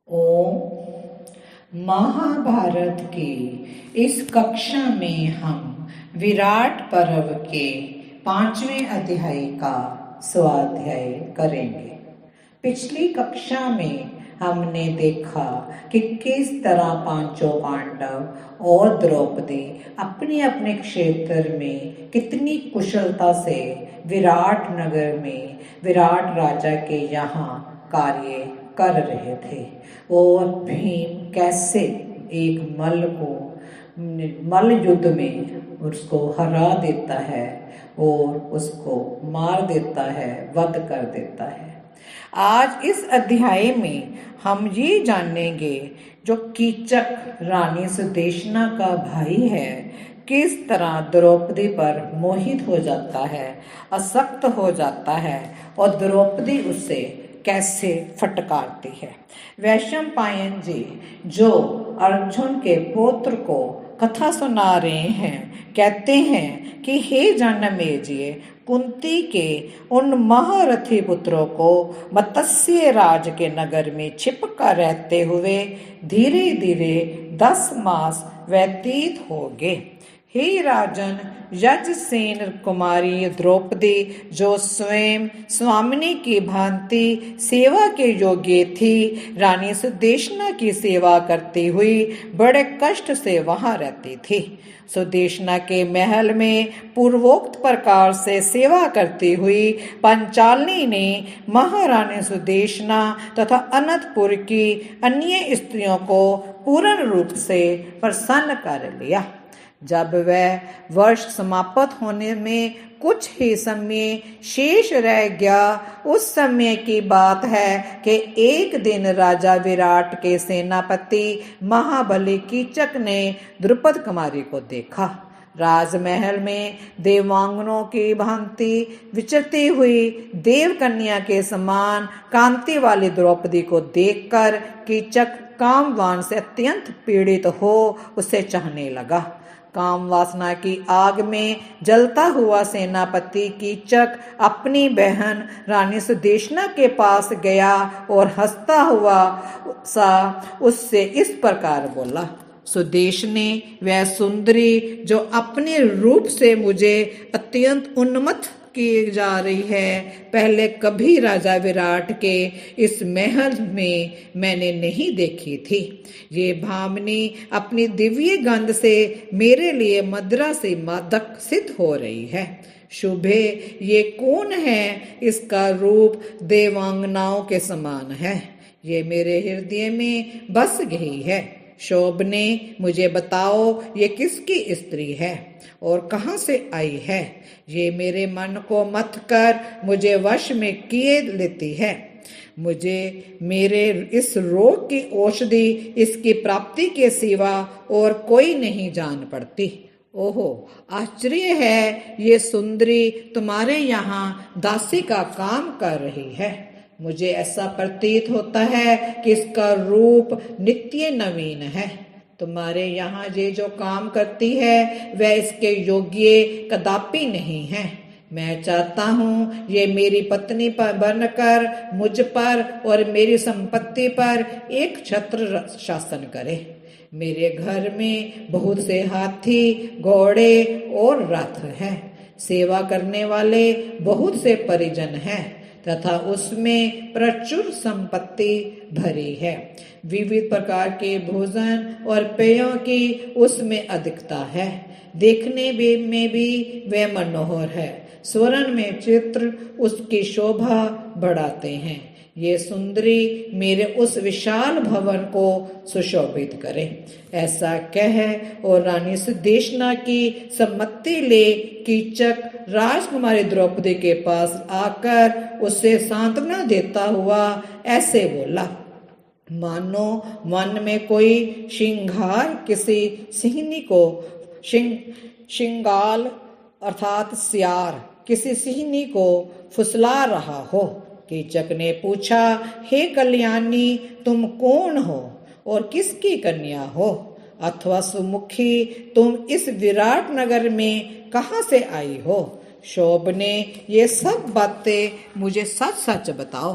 ओम। महाभारत की इस कक्षा में हम विराट पर्व के 5वें अध्याय का स्वाध्याय करेंगे। पिछली कक्षा में हमने देखा कि किस तरह पांचों पांडव और द्रौपदी अपने अपने क्षेत्र में कितनी कुशलता से विराट नगर में विराट राजा के यहाँ कार्य कर रहे थे और भीम कैसे एक मल्ल युद्ध में उसको हरा देता है और उसको मार देता है, वध कर देता है। आज इस अध्याय में हम ये जानेंगे जो कीचक रानी सुदेशना का भाई है किस तरह द्रौपदी पर मोहित हो जाता है, आसक्त हो जाता है और द्रौपदी उसे कैसे फटकारती है। वैशंपायन जी जो अर्जुन के पुत्र को कथा सुना रहे हैं कहते हैं कि हे जनमेजय, कुंती के उन महारथी पुत्रों को मत्स्य राज के नगर में छिपकर रहते हुए धीरे धीरे 10 मास व्यतीत हो गए। हे राजन, यजसेन कुमारी द्रौपदी जो स्वयं स्वामिनी की भांति सेवा के योग्य थी, रानी सुदेशना की सेवा करती हुई बड़े कष्ट से वहां रहती थी। सुदेशना के महल में पूर्वोक्त प्रकार से सेवा करती हुई पंचालिनी ने महारानी सुदेशना तथा अनंतपुर की अन्य स्त्रियों को पूर्ण रूप से प्रसन्न कर लिया। जब वह वर्ष समाप्त होने में कुछ ही समय शेष रह गया, उस समय की बात है कि एक दिन राजा विराट के सेनापति महाबली कीचक ने द्रुपद कुमारी को देखा। राजमहल में देवांगनों की भांति विचरती हुई देवकन्या के समान कांति वाली द्रौपदी को देखकर कीचक कामवान से अत्यंत पीड़ित हो उसे चाहने लगा। काम वासना की आग में जलता हुआ सेनापति कीचक अपनी बहन रानी सुदेशना के पास गया और हंसता हुआ सा उससे इस प्रकार बोला। सुदेशने, वह सुंदरी जो अपने रूप से मुझे अत्यंत उन्मत्त की जा रही है, पहले कभी राजा विराट के इस महल में मैंने नहीं देखी थी। ये भामिनी अपनी दिव्य गंध से मेरे लिए मदिरा से मादक सिद्ध हो रही है। शुभे, ये कौन है? इसका रूप देवांगनाओं के समान है। ये मेरे हृदय में बस गई है। शोभने, मुझे बताओ ये किसकी स्त्री है और कहाँ से आई है? ये मेरे मन को मथ कर मुझे वश में किए लेती है। मुझे मेरे इस रोग की औषधि इसकी प्राप्ति के सिवा और कोई नहीं जान पड़ती। ओहो, आश्चर्य है, ये सुंदरी तुम्हारे यहाँ दासी का काम कर रही है। मुझे ऐसा प्रतीत होता है कि इसका रूप नित्य नवीन है। तुम्हारे यहाँ ये जो काम करती है वह इसके योग्य कदापि नहीं है। मैं चाहता हूँ ये मेरी पत्नी पर बनकर मुझ पर और मेरी संपत्ति पर एक छत्र शासन करे। मेरे घर में बहुत से हाथी, घोड़े और रथ हैं। सेवा करने वाले बहुत से परिजन हैं तथा उसमें प्रचुर संपत्ति भरी है। विविध प्रकार के भोजन और पेयों की उसमें अधिकता है। देखने में भी वह मनोहर है। स्वर्ण में चित्र उसकी शोभा बढ़ाते हैं। ये सुंदरी मेरे उस विशाल भवन को सुशोभित करे। ऐसा कह और रानी सुदेशना की सम्मति ले कीचक राजकुमारी द्रौपदी के पास आकर उसे सांत्वना देता हुआ ऐसे बोला, मानो मन में कोई श्रृंगार किसी सिंहनी को श्रृंगाल अर्थात सियार किसी सिंहनी को फुसला रहा हो। कीचक ने पूछा, हे कल्याणी, तुम कौन हो और किसकी कन्या हो? अथवा सुमुखी, तुम इस विराट नगर में कहाँ से आई हो? शोभने, ये सब बातें मुझे सच सच बताओ।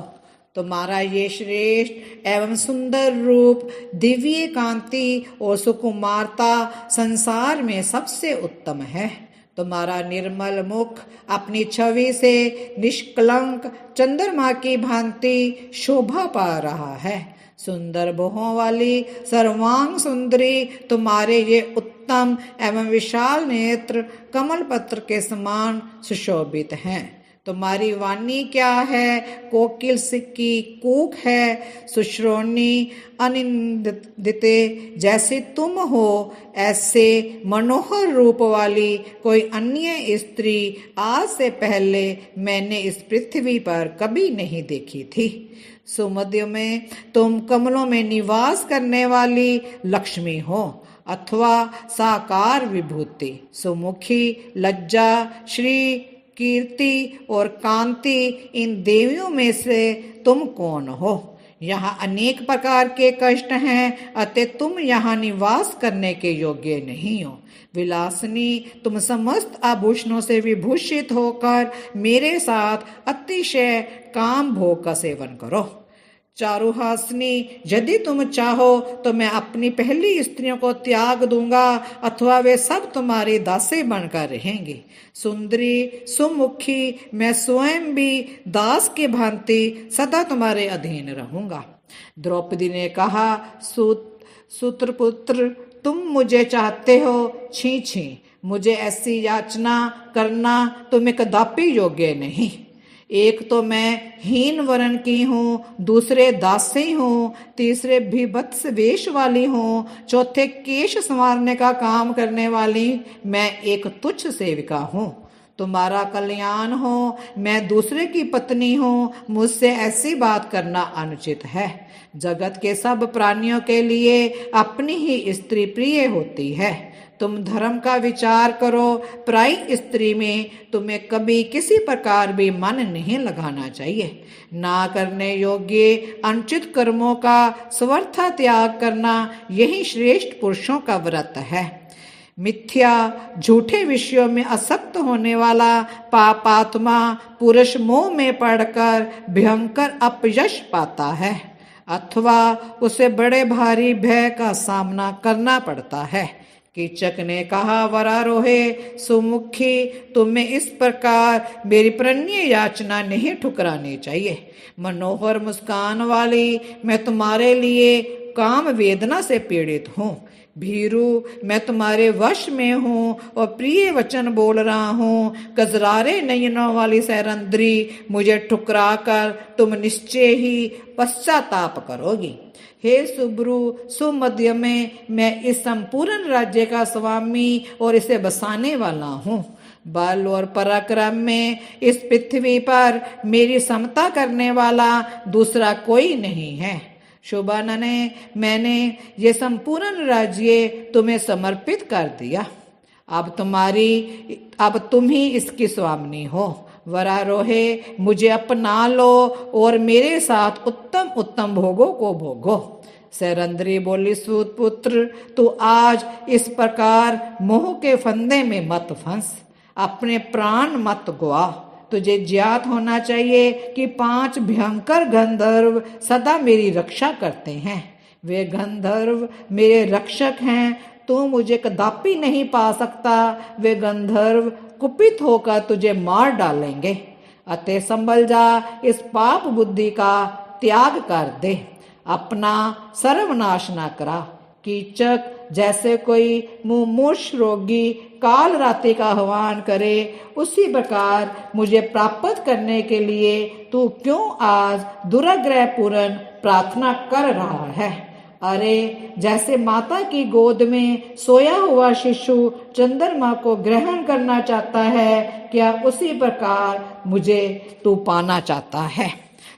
तुम्हारा ये श्रेष्ठ एवं सुंदर रूप, दिव्य कांति और सुकुमारता संसार में सबसे उत्तम है। तुम्हारा निर्मल मुख अपनी छवि से निष्कलंक चंद्रमा की भांति शोभा पा रहा है। सुंदर भुहों वाली सर्वांग सुंदरी तुम्हारे ये उत्तम एवं विशाल नेत्र कमल पत्र के समान सुशोभित हैं। तुम्हारी वाणी क्या है, कोकिल की कूक है, सुश्रोणी अनिंदिते जैसे तुम हो, ऐसे मनोहर रूप वाली कोई अन्य स्त्री आज से पहले मैंने इस पृथ्वी पर कभी नहीं देखी थी। सुमध्य में तुम कमलों में निवास करने वाली लक्ष्मी हो अथवा साकार विभूति, सुमुखी, लज्जा, श्री, कीर्ति और कांति, इन देवियों में से तुम कौन हो? यहाँ अनेक प्रकार के कष्ट हैं, अतः तुम यहाँ निवास करने के योग्य नहीं हो। विलासिनी, तुम समस्त आभूषणों से विभूषित होकर मेरे साथ अतिशय काम भोग का सेवन करो। चारुहासिनी, यदि तुम चाहो तो मैं अपनी पहली स्त्रियों को त्याग दूंगा अथवा वे सब तुम्हारी दासी बनकर रहेंगी। सुंदरी, सुमुखी, मैं स्वयं भी दास की भांति सदा तुम्हारे अधीन रहूंगा। द्रौपदी ने कहा, सूत्रपुत्र, तुम मुझे चाहते हो? छी छी, मुझे ऐसी याचना करना तुम्हें कदापि योग्य नहीं। एक तो मैं हीन वर्ण की हूँ, दूसरे दासी हूँ, तीसरे भीभत्स वेश वाली हूँ, चौथे केश संवारने का काम करने वाली मैं एक तुच्छ सेविका हूँ। तुम्हारा कल्याण हो, मैं दूसरे की पत्नी हूँ, मुझसे ऐसी बात करना अनुचित है। जगत के सब प्राणियों के लिए अपनी ही स्त्री प्रिय होती है। तुम धर्म का विचार करो, पराई स्त्री में तुम्हें कभी किसी प्रकार भी मन नहीं लगाना चाहिए। ना करने योग्य अनुचित कर्मों का स्वर्था त्याग करना यही श्रेष्ठ पुरुषों का व्रत है। मिथ्या झूठे विषयों में आसक्त होने वाला पापात्मा पुरुष मोह में पड़कर भयंकर अपयश पाता है अथवा उसे बड़े भारी भय का सामना करना पड़ता है। कीचक ने कहा, वरारोहे, सुमुखी, तुम्हें इस प्रकार मेरी प्रणीय याचना नहीं ठुकरानी चाहिए। मनोहर मुस्कान वाली, मैं तुम्हारे लिए काम वेदना से पीड़ित हूँ। भीरू, मैं तुम्हारे वश में हूँ और प्रिय वचन बोल रहा हूँ। कजरारे नयनों वाली सैरंद्री, मुझे ठुकरा कर तुम निश्चय ही पश्चाताप करोगी। हे सुब्रू, सुमध्य में मैं इस संपूर्ण राज्य का स्वामी और इसे बसाने वाला हूँ। बल और पराक्रम में इस पृथ्वी पर मेरी समता करने वाला दूसरा कोई नहीं है। शोभानने, मैंने ये संपूर्ण राज्य तुम्हें समर्पित कर दिया। अब तुम ही इसकी स्वामिनी हो। वरारोहे, मुझे अपना लो और मेरे साथ उत्तम उत्तम भोगों को भोगो। सैरंद्री बोली, सूत पुत्र, तू आज इस प्रकार मोह के फंदे में मत फंस, अपने प्राण मत गवा। तुझे ज्ञात होना चाहिए कि 5 भयंकर गंधर्व सदा मेरी रक्षा करते हैं। वे गंधर्व मेरे रक्षक हैं, तू मुझे कदापि नहीं पा सकता। वे गंधर्व कुपित होकर तुझे मार डालेंगे। अतः संभल जा, इस पाप बुद्धि का त्याग कर दे, अपना सर्वनाश न करा। कीचक, जैसे कोई मुमूर्ष रोगी काल रात्रि का आह्वान करे, उसी प्रकार मुझे प्राप्त करने के लिए तू क्यों आज दुराग्रह पूर्ण प्रार्थना कर रहा है? अरे, जैसे माता की गोद में सोया हुआ शिशु चंद्रमा को ग्रहण करना चाहता है, क्या उसी प्रकार मुझे तू पाना चाहता है?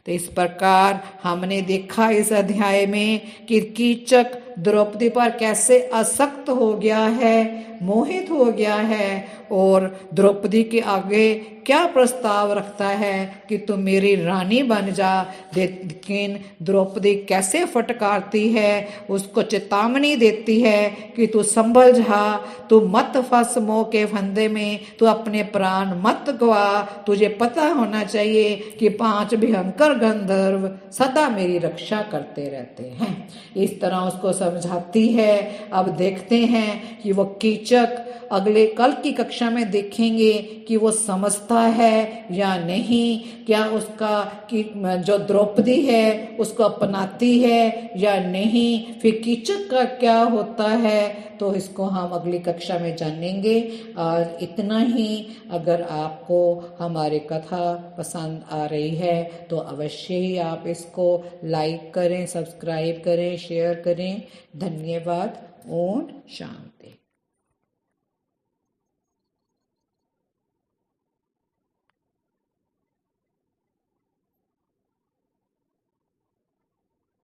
तो इस प्रकार हमने देखा इस अध्याय में कि कीचक द्रौपदी पर कैसे आसक्त हो गया है, मोहित हो गया है और द्रौपदी के आगे क्या प्रस्ताव रखता है कि तू मेरी रानी बन जा। लेकिन द्रौपदी कैसे फटकारती है, उसको चेतावनी देती है कि तू संभल जा, तू मत फंस मोह के फंदे में, तू अपने प्राण मत गवा। तुझे पता होना चाहिए कि 5 भयंकर गंधर्व सदा मेरी रक्षा करते रहते हैं। इस तरह उसको समझाती है। अब देखते हैं कि वो कीचक अगले कल की कक्षा में देखेंगे कि वो समझता है या नहीं, क्या उसका कि जो द्रौपदी है उसको अपनाती है या नहीं, फिर कीचक का क्या होता है, तो इसको हम अगली कक्षा में जानेंगे। और इतना ही, अगर आपको हमारी कथा पसंद आ रही है तो अवश्य ही आप इसको लाइक करें, सब्सक्राइब करें, शेयर करें। धन्यवाद। ओम शांति।